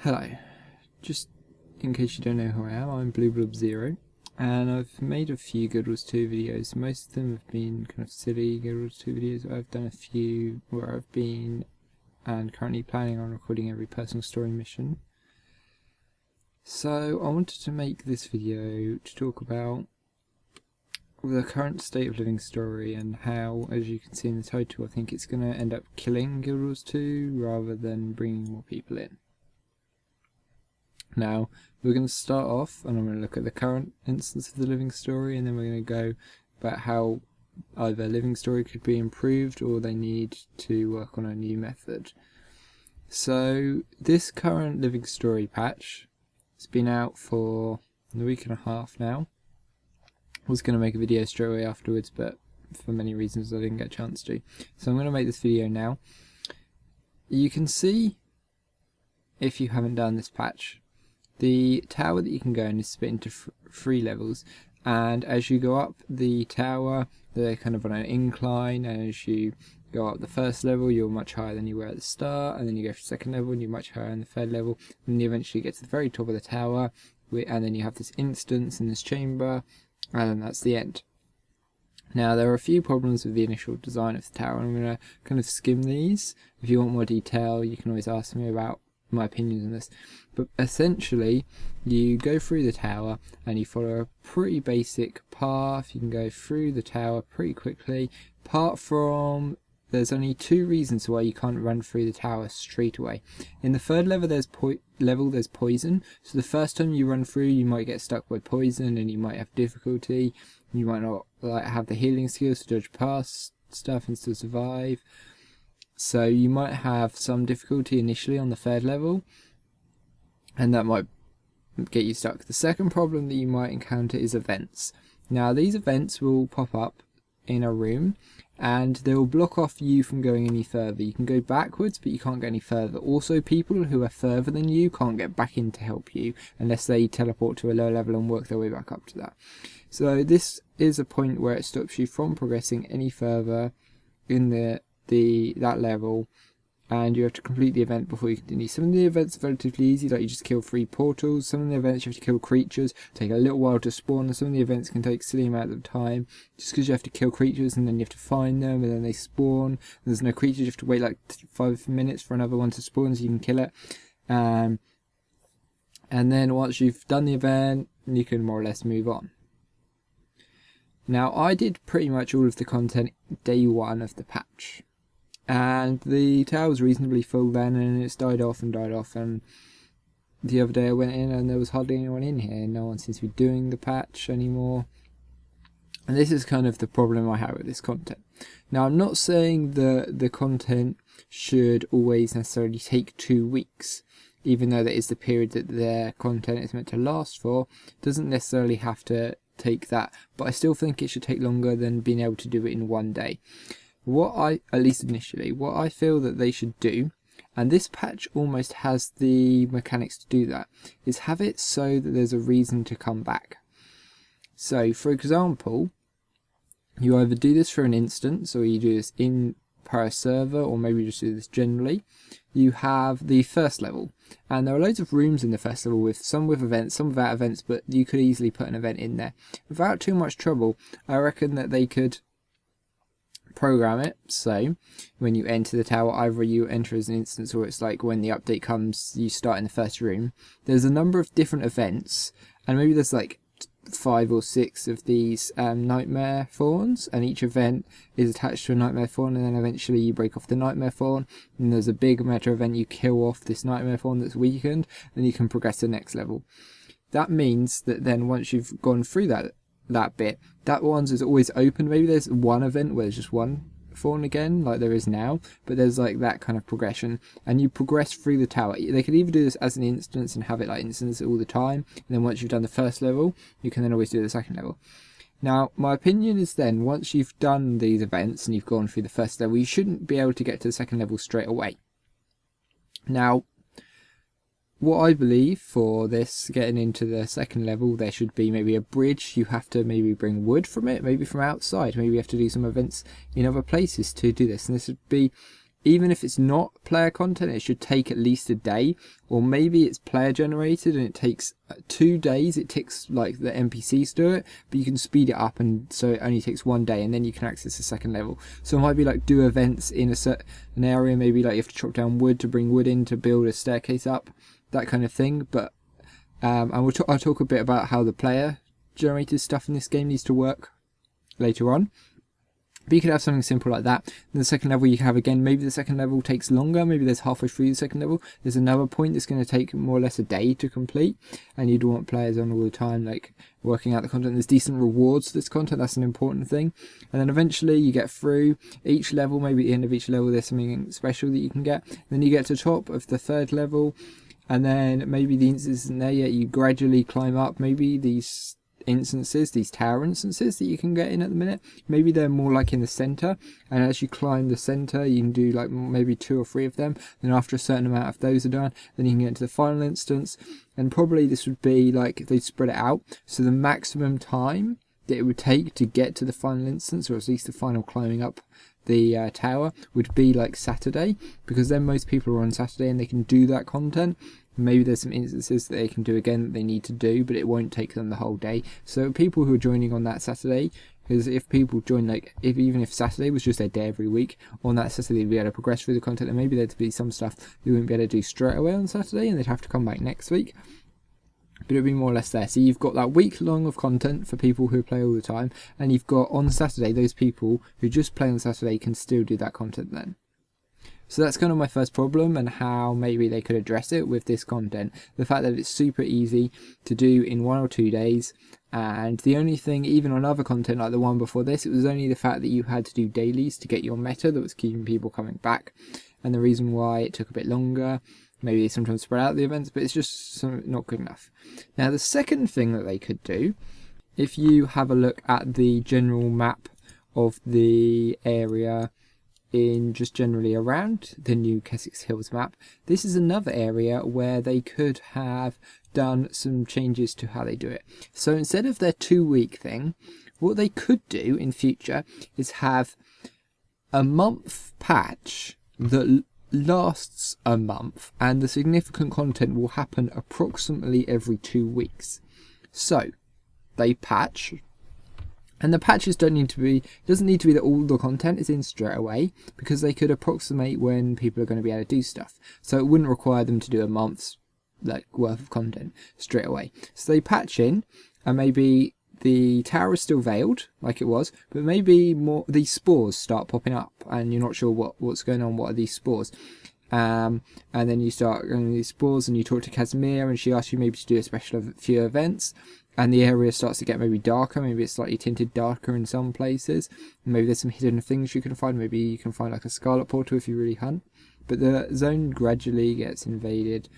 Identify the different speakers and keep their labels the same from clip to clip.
Speaker 1: Hello, just in case you don't know who I am, I'm BlueBlob0, and I've made a few Guild Wars 2 videos. Most of them have been kind of silly Guild Wars 2 videos. I've done a few where I've been and currently planning on recording every personal story mission. So I wanted to make this video to talk about the current state of Living Story and how, as you can see in the title, I think it's going to end up killing Guild Wars 2 rather than bringing more people in. Now, we're going to start off and I'm going to look at the current instance of the Living Story, and then we're going to go about how either Living Story could be improved or they need to work on a new method. So, this current Living Story patch has been out for a week and a half now. I was going to make a video straight away afterwards, but for many reasons I didn't get a chance to. So I'm going to make this video now. You can see, if you haven't done this patch, the tower that you can go in is split into three levels, and as you go up the tower, they're kind of on an incline, and as you go up the first level, you're much higher than you were at the start, and then you go for the second level, and you're much higher in the third level, and then you eventually get to the very top of the tower, and then you have this instance in this chamber, and then that's the end. Now, there are a few problems with the initial design of the tower, and I'm going to kind of skim these. If you want more detail, you can always ask me about my opinions on this, but essentially you go through the tower and you follow a pretty basic path. You can go through the tower pretty quickly, apart from there's only two reasons why you can't run through the tower straight away. In the third level there's poison, so the first time you run through you might get stuck by poison and you might have difficulty. You might not have the healing skills to dodge past stuff and still survive. So you might have some difficulty initially on the third level, and that might get you stuck. The second problem that you might encounter is events. Now, these events will pop up in a room and they will block off you from going any further. You can go backwards, but you can't go any further. Also, people who are further than you can't get back in to help you unless they teleport to a lower level and work their way back up to that. So this is a point where it stops you from progressing any further in that level, and you have to complete the event before you continue. Some of the events are relatively easy, like you just kill 3 portals. Some of the events you have to kill creatures, take a little while to spawn, and some of the events can take silly amount of time just because you have to kill creatures and then you have to find them and then they spawn, and there's no creatures. You have to wait like 5 minutes for another one to spawn so you can kill it, and then once you've done the event you can more or less move on. Now, I did pretty much all of the content day 1 of the patch, and the tower was reasonably full then, and it's died off, and the other day I went in and there was hardly anyone in here. No one seems to be doing the patch anymore, and this is kind of the problem I have with this content. Now, I'm not saying that the content should always necessarily take 2 weeks, even though that is the period that their content is meant to last for. It doesn't necessarily have to take that, but I still think it should take longer than being able to do it in 1 day. At least initially, what I feel that they should do, and this patch almost has the mechanics to do that, is have it so that there's a reason to come back. So, for example, you either do this for an instance, or you do this in per server, or maybe you just do this generally. You have the first level, and there are loads of rooms in the first level, with some with events, some without events, but you could easily put an event in there without too much trouble. I reckon that they could program it so when you enter the tower, either you enter as an instance, or it's like when the update comes you start in the first room. There's a number of different events, and maybe there's like 5 or 6 of these nightmare fawns, and each event is attached to a nightmare fawn, and then eventually you break off the nightmare fawn, and there's a big meta event, you kill off this nightmare fawn that's weakened, then you can progress to the next level. That means that then once you've gone through that bit, that one's is always open. Maybe there's one event where there's just one fawn again, like there is now, but there's like that kind of progression, and you progress through the tower. They could either do this as an instance and have it like instance all the time, and then once you've done the first level you can then always do the second level. Now, my opinion is then once you've done these events and you've gone through the first level, you shouldn't be able to get to the second level straight away. Now, what I believe for this getting into the second level, there should be maybe a bridge. You have to maybe bring wood from it, maybe from outside. Maybe you have to do some events in other places to do this. And this would be even if it's not player content, it should take at least a day, or maybe it's player generated and it takes 2 days. It takes like the NPCs do it, but you can speed it up, and so it only takes 1 day, and then you can access the second level. So it might be like do events in a certain area, maybe like you have to chop down wood to bring wood in to build a staircase up, that kind of thing. But and I'll talk a bit about how the player generated stuff in this game needs to work later on. But you could have something simple like that. And the second level you have, again, maybe the second level takes longer. Maybe there's halfway through the second level, there's another point that's going to take more or less a day to complete. And you'd want players on all the time, like working out the content. There's decent rewards for this content. That's an important thing. And then eventually you get through each level. Maybe at the end of each level there's something special that you can get. Then you get to the top of the third level. And then maybe the instance isn't there yet. You gradually climb up. Maybe these instances, these tower instances that you can get in at the minute, maybe they're more like in the center, and as you climb the center you can do like maybe 2 or 3 of them. Then after a certain amount of those are done, then you can get into the final instance, and probably this would be like they'd spread it out, so the maximum time that it would take to get to the final instance, or at least the final climbing up the tower, would be like Saturday, because then most people are on Saturday and they can do that content. Maybe there's some instances that they can do again that they need to do, but it won't take them the whole day. So people who are joining on that Saturday, because if people join, like even if Saturday was just their day every week, on that Saturday they'd be able to progress through the content, and maybe there'd be some stuff they wouldn't be able to do straight away on Saturday and they'd have to come back next week. But it'll be more or less there. So you've got that week long of content for people who play all the time, and you've got on Saturday those people who just play on Saturday can still do that content then. So that's kind of my first problem, and how maybe they could address it with this content. The fact that it's super easy to do in 1 or 2 days, and the only thing, even on other content like the one before this, it was only the fact that you had to do dailies to get your meta that was keeping people coming back. And the reason why it took a bit longer, maybe they sometimes spread out the events, but it's just not good enough. Now the second thing that they could do, if you have a look at the general map of the area in just generally around the new Kessex Hills map, this is another area where they could have done some changes to how they do it. So instead of their 2-week thing, what they could do in future is have a month patch that lasts a month, and the significant content will happen approximately every 2 weeks. So they patch, and the patches doesn't need to be that all the content is in straight away, because they could approximate when people are going to be able to do stuff. So it wouldn't require them to do a month's worth of content straight away. So they patch in, and maybe the tower is still veiled like it was, but maybe more these spores start popping up, and you're not sure what's going on. What are these spores? And then you start going these spores, and you talk to Casimir, and she asks you maybe to do a special few events. And the area starts to get maybe darker, maybe it's slightly tinted darker in some places. Maybe there's some hidden things you can find, maybe you can find like a Scarlet Portal if you really hunt. But the zone gradually gets invaded.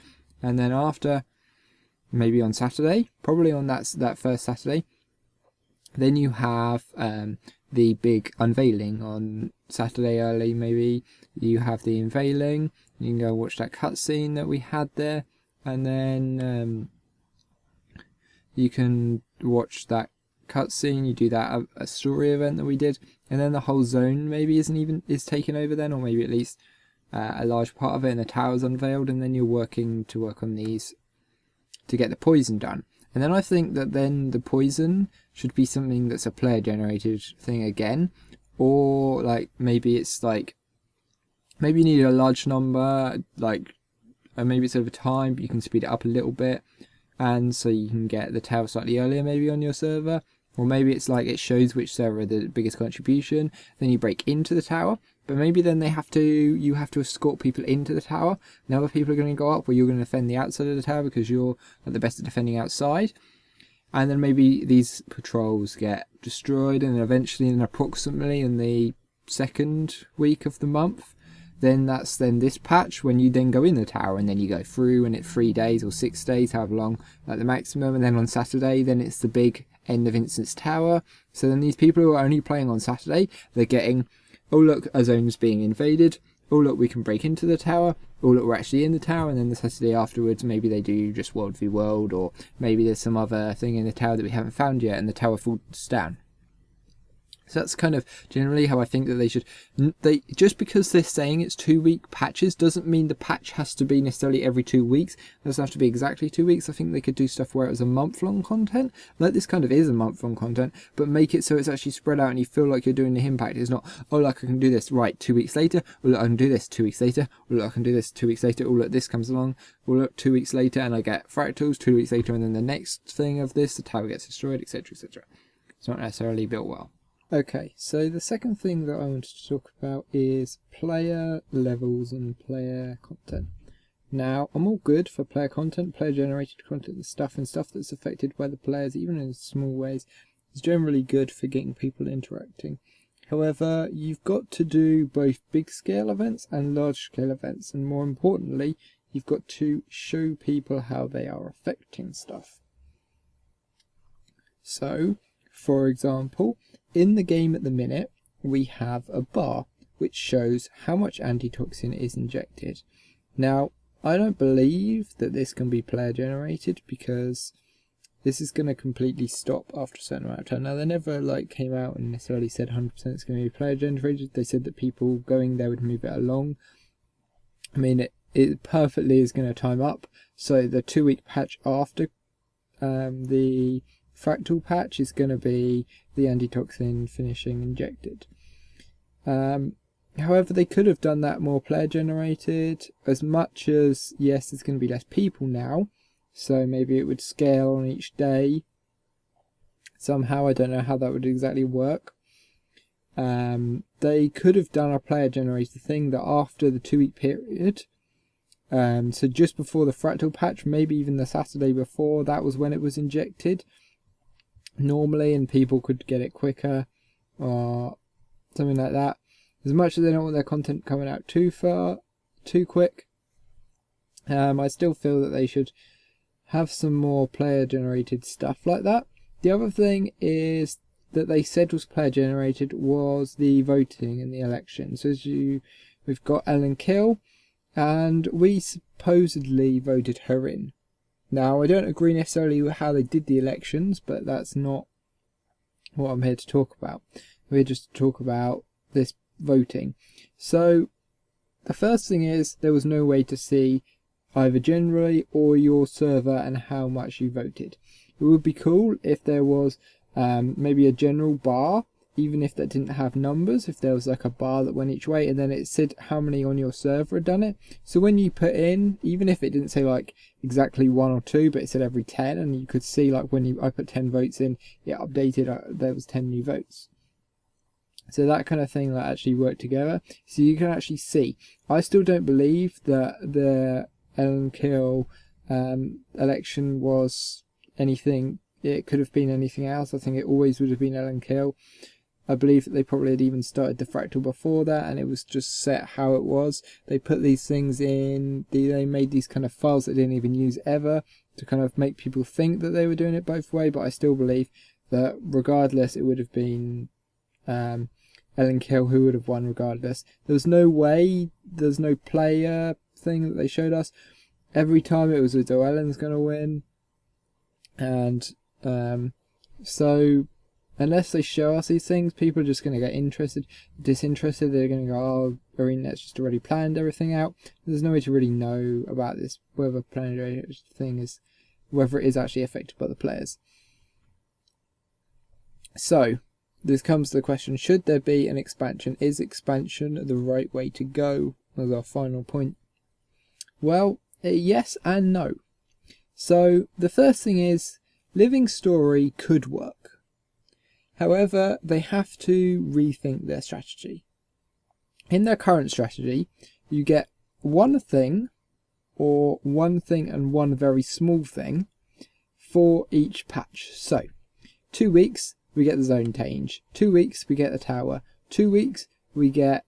Speaker 1: And then after, maybe on Saturday, probably on that first Saturday, then you have the big unveiling on Saturday early. Maybe you have the unveiling, you can go watch that cutscene that we had there, and then you can watch that cutscene. You do that a story event that we did, and then the whole zone maybe is taken over then, or maybe at least a large part of it, and the tower's unveiled, and then you're work on these to get the poison done. And then I think that then the poison should be something that's a player generated thing again, or like maybe it's like maybe you need a large number, like maybe it's over time, but you can speed it up a little bit. And so you can get the tower slightly earlier maybe on your server, or maybe it's like it shows which server had the biggest contribution, then you break into the tower, but maybe then you have to escort people into the tower, and other people are going to go up, or you're going to defend the outside of the tower because you're like the best at defending outside. And then maybe these patrols get destroyed, and then eventually and approximately in the second week of the month, then that's this patch when you then go in the tower, and then you go through, and it's 3 days or 6 days, however long, like the maximum. And then on Saturday, then it's the big end of instance tower. So then these people who are only playing on Saturday, they're getting, oh look, a zone's being invaded, oh look, we can break into the tower, oh look, we're actually in the tower. And then the Saturday afterwards, maybe they do just World v World, or maybe there's some other thing in the tower that we haven't found yet, and the tower falls down. So that's kind of generally how I think that they should. They just because they're saying it's 2-week patches doesn't mean the patch has to be necessarily every 2 weeks. It doesn't have to be exactly 2 weeks. I think they could do stuff where it was a month-long content, like this kind of is a month-long content, but make it so it's actually spread out and you feel like you're doing the impact. It's not, oh look, I can do this right 2 weeks later. Oh look, I can do this 2 weeks later. Oh look, I can do this 2 weeks later. Oh look, this comes along. Oh look, 2 weeks later, and I get fractals 2 weeks later, and then the next thing of this, the tower gets destroyed, etc., etc. It's not necessarily built well. Okay, so the second thing that I wanted to talk about is player levels and player content. Now, I'm all good for player content, player generated content and stuff that's affected by the players, even in small ways. It's generally good for getting people interacting. However, you've got to do both big scale events and large scale events, and more importantly, you've got to show people how they are affecting stuff. So, for example, in the game at the minute, we have a bar which shows how much antitoxin is injected. Now, I don't believe that this can be player generated because this is going to completely stop after a certain amount of time. Now, they never came out and necessarily said 100% it's going to be player generated. They said that people going there would move it along. I mean, it perfectly is going to time up. So the 2-week patch after the fractal patch is going to be the antitoxin finishing injected. However, they could have done that more player generated, as much as, yes, there's going to be less people now, so maybe it would scale on each day somehow. I don't know how that would exactly work. They could have done a player generated thing that after the 2-week period, so just before the fractal patch, maybe even the Saturday before, that was when it was injected normally, and people could get it quicker or something like that. As much as they don't want their content coming out too quick, I still feel that they should have some more player generated stuff like that. The other thing is that they said was player generated was the voting in the election. So we've got Ellen Kill, and we supposedly voted her in. Now, I don't agree necessarily with how they did the elections, but that's not what I'm here to talk about. We're just to talk about this voting. So, the first thing is there was no way to see either generally or your server and how much you voted. It would be cool if there was maybe a general bar, even if that didn't have numbers, if there was a bar that went each way and then it said how many on your server had done it. So when you put in, even if it didn't say exactly 1 or 2, but it said every 10, and you could see when I put 10 votes in, it updated, there was 10 new votes. So that kind of thing actually worked together. So you can actually see. I still don't believe that the Ellen Kill election was anything. It could have been anything else. I think it always would have been Ellen Kill. I believe that they probably had even started the fractal before that, and it was just set how it was. They put these things in, they made these kind of files that they didn't even use ever to kind of make people think that they were doing it both ways, but I still believe that regardless it would have been Ellen Kill who would have won regardless. There was no way, there's no player thing that they showed us. Every time it was as though Ellen's going to win, and so unless they show us these things, people are just going to get disinterested. They're going to go, oh, ArenaNet's just already planned everything out. There's no way to really know about this, whether planning thing is, whether it is actually affected by the players. So, this comes to the question, should there be an expansion? Is expansion the right way to go? As our final point. Well, yes and no. So, the first thing is, Living Story could work. However, they have to rethink their strategy. In their current strategy, you get one thing, or one thing and one very small thing, for each patch. So, 2 weeks, we get the zone change. 2 weeks, we get the tower. 2 weeks, we get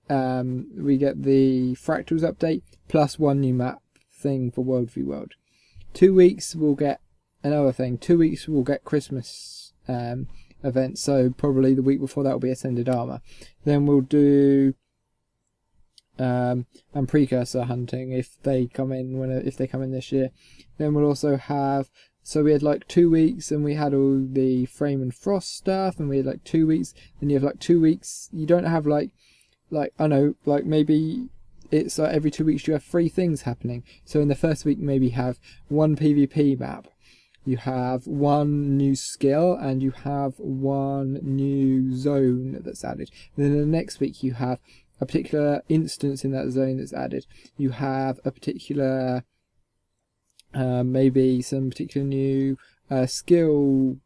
Speaker 1: the fractals update, plus one new map thing for World v World. 2 weeks, we'll get another thing. 2 weeks, we'll get Christmas event, so probably the week before that will be Ascended Armor. Then we'll do and Precursor hunting if they come in this year. Then we'll also have So we had like 2 weeks, and we had all the Frame and Frost stuff, and we had like 2 weeks. Then you have like 2 weeks. You don't have like I know, like maybe it's like every 2 weeks you have 3 things happening. So in the first week, maybe have 1 PvP map, you have 1 new skill, and you have 1 new zone that's added. And then the next week you have a particular instance in that zone that's added. You have a particular maybe some particular new skill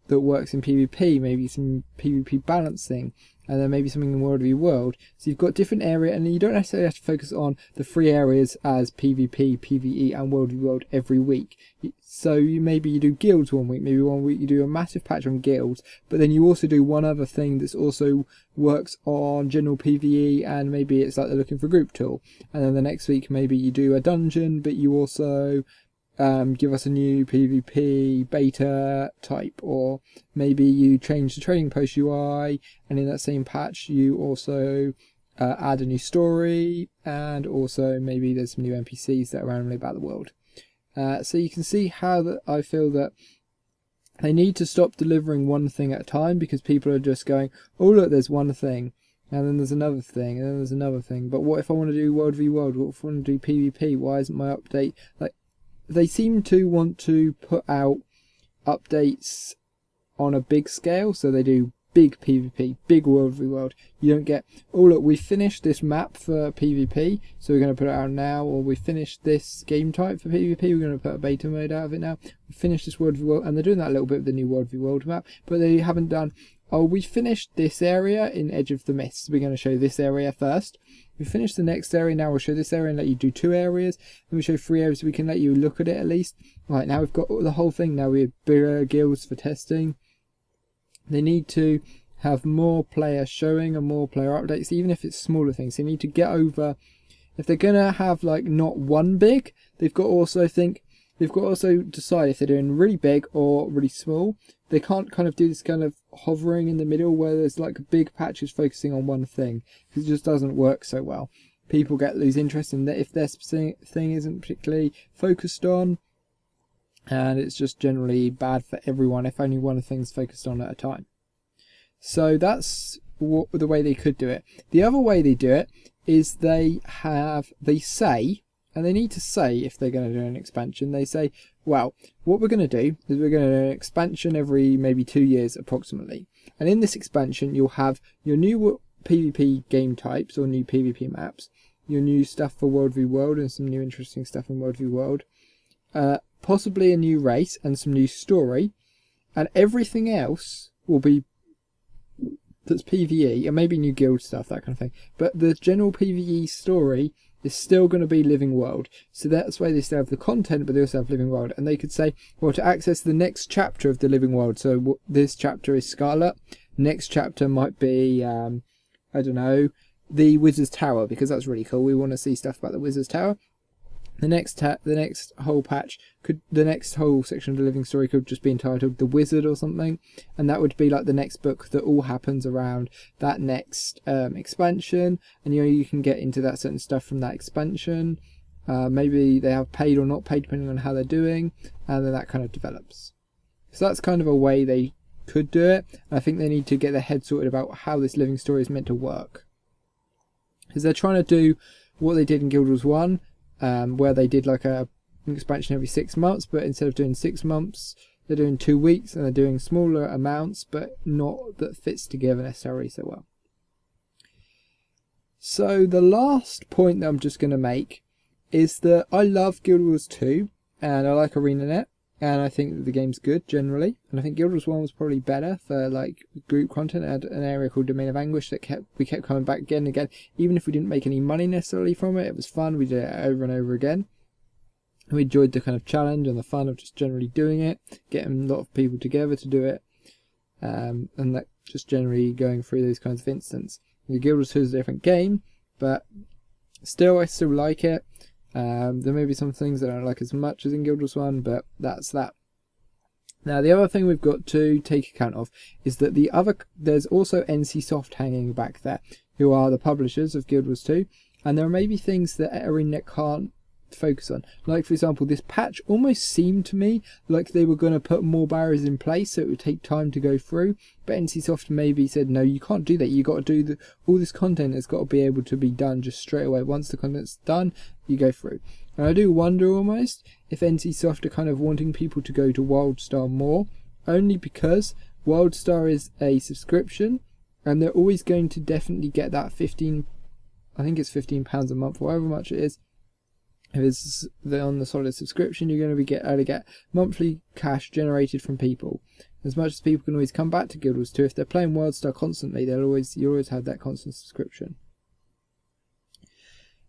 Speaker 1: that works in PvP, maybe some PvP balancing, and then maybe something in World v World. So you've got different area, and you don't necessarily have to focus on the 3 areas as PvP, PvE and World v World every week. So maybe you do guilds 1 week, maybe 1 week you do a massive patch on guilds, but then you also do one other thing that's also works on general PvE, and maybe it's like they're looking for a group tool. And then the next week maybe you do a dungeon, but you also give us a new PvP beta type, or maybe you change the trading post UI, and in that same patch you also add a new story, and also maybe there's some new NPCs that are randomly about the world. So you can see how that I feel that they need to stop delivering one thing at a time, because people are just going, oh look, there's one thing, and then there's another thing, and then there's another thing. But what if I want to do World v World? What if I want to do PvP? Why isn't my update like? They seem to want to put out updates on a big scale, so they do big PvP, big World v World. You don't get, oh look, we finished this map for PvP, so we're going to put it out now, or we finished this game type for PvP, we're going to put a beta mode out of it now. We finished this World v World, and they're doing that a little bit with the new World v World map, but they haven't done, oh, we finished this area in Edge of the Mists, we're going to show this area first. We finished the next area, now we'll show this area and let you do 2 areas. Then we show 3 areas so we can let you look at it at least. Right, now we've got the whole thing, now we have bigger guilds for testing. They need to have more player showing and more player updates, even if it's smaller things. They need to get over, if they're going to have like not one big, they've got to also decide if they're doing really big or really small. They can't kind of do this kind of hovering in the middle where there's like big patches focusing on one thing, because it just doesn't work so well. People lose interest in that if their specific thing isn't particularly focused on, and it's just generally bad for everyone if only one thing's focused on at a time. So that's the way they could do it. The other way they do it is they say, and they need to say if they're going to do an expansion, they say, well, what we're going to do is we're going to do an expansion every maybe 2 years approximately. And in this expansion, you'll have your new PvP game types or new PvP maps, your new stuff for World v World and some new interesting stuff in World v World, possibly a new race and some new story, and everything else will be that's PvE, and maybe new guild stuff, that kind of thing. But the general PvE story is still going to be Living World. So that's why they still have the content, but they also have Living World. And they could say, well, to access the next chapter of the Living World, so this chapter is Scarlet, next chapter might be, I don't know, the Wizard's Tower, because that's really cool. We want to see stuff about the Wizard's Tower. The next whole patch the next whole section of the living story could just be entitled The Wizard or something, and that would be like the next book that all happens around that next expansion, and you can get into that certain stuff from that expansion. Maybe they have paid or not paid depending on how they're doing, and then that kind of develops. So that's kind of a way they could do it, and I think they need to get their head sorted about how this living story is meant to work, because they're trying to do what they did in Guild Wars 1, where they did like an expansion every 6 months, but instead of doing 6 months, they're doing 2 weeks, and they're doing smaller amounts, but not that fits together necessarily so well. So the last point that I'm just going to make is that I love Guild Wars 2, and I like ArenaNet, and I think that the game's good generally, and I think Guild Wars 1 was probably better for like group content. It had an area called Domain of Anguish that we kept coming back again and again, even if we didn't make any money necessarily from it. It was fun, we did it over and over again. And we enjoyed the kind of challenge and the fun of just generally doing it, getting a lot of people together to do it, and that just generally going through those kinds of instances. The Guild Wars 2 is a different game, but still I still like it. There may be some things that I don't like as much as in Guild Wars 1, but that's that. Now the other thing we've got to take account of is that there's also NCSoft hanging back there, who are the publishers of Guild Wars 2, and there may be things that ArenaNet can't focus on. Like, for example, this patch almost seemed to me like they were going to put more barriers in place, so it would take time to go through, but NCSoft maybe said, no, you can't do that. You got to do all this content has got to be able to be done just straight away. Once the content's done, you go through. And I do wonder almost if NCSoft are kind of wanting people to go to WildStar more, only because WildStar is a subscription, and they're always going to definitely get that £15 a month, or however much it is. If it's on the solid subscription, you're going to be able to get monthly cash generated from people. As much as people can always come back to Guild Wars 2, if they're playing WildStar constantly, you always have that constant subscription.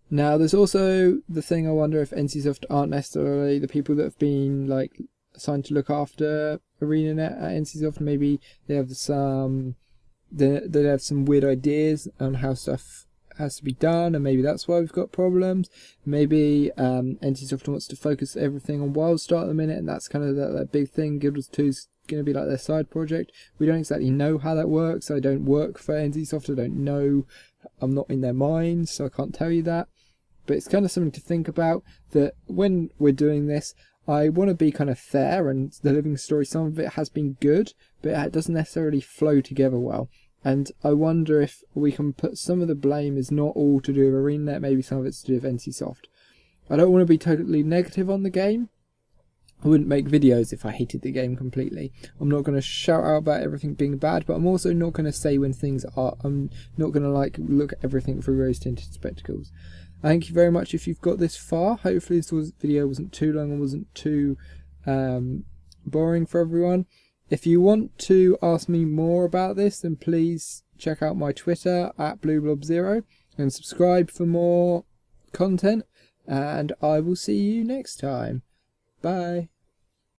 Speaker 1: Now, there's also the thing, I wonder if NCSoft aren't necessarily the people that have been like assigned to look after ArenaNet at NCSoft. Maybe they have some weird ideas on how stuff has to be done, and maybe that's why we've got problems. Maybe NCSoft wants to focus everything on WildStar at the minute, and that's kind of that big thing. Guild Wars 2 is going to be like their side project. We don't exactly know how that works. I don't work for NCSoft. I don't know. I'm not in their minds, so I can't tell you that. But it's kind of something to think about, that when we're doing this, I want to be kind of fair, and the Living Story, some of it has been good, but it doesn't necessarily flow together well. And I wonder if we can put some of the blame is not all to do with ArenaNet, maybe some of it's to do with NCSoft. I don't want to be totally negative on the game. I wouldn't make videos if I hated the game completely. I'm not going to shout out about everything being bad, but I'm also not going to say when things are... I'm not going to like look at everything through rose-tinted spectacles. Thank you very much if you've got this far. Hopefully this video wasn't too long and wasn't too boring for everyone. If you want to ask me more about this, then please check out my Twitter at BlueBlob0 and subscribe for more content. And I will see you next time. Bye.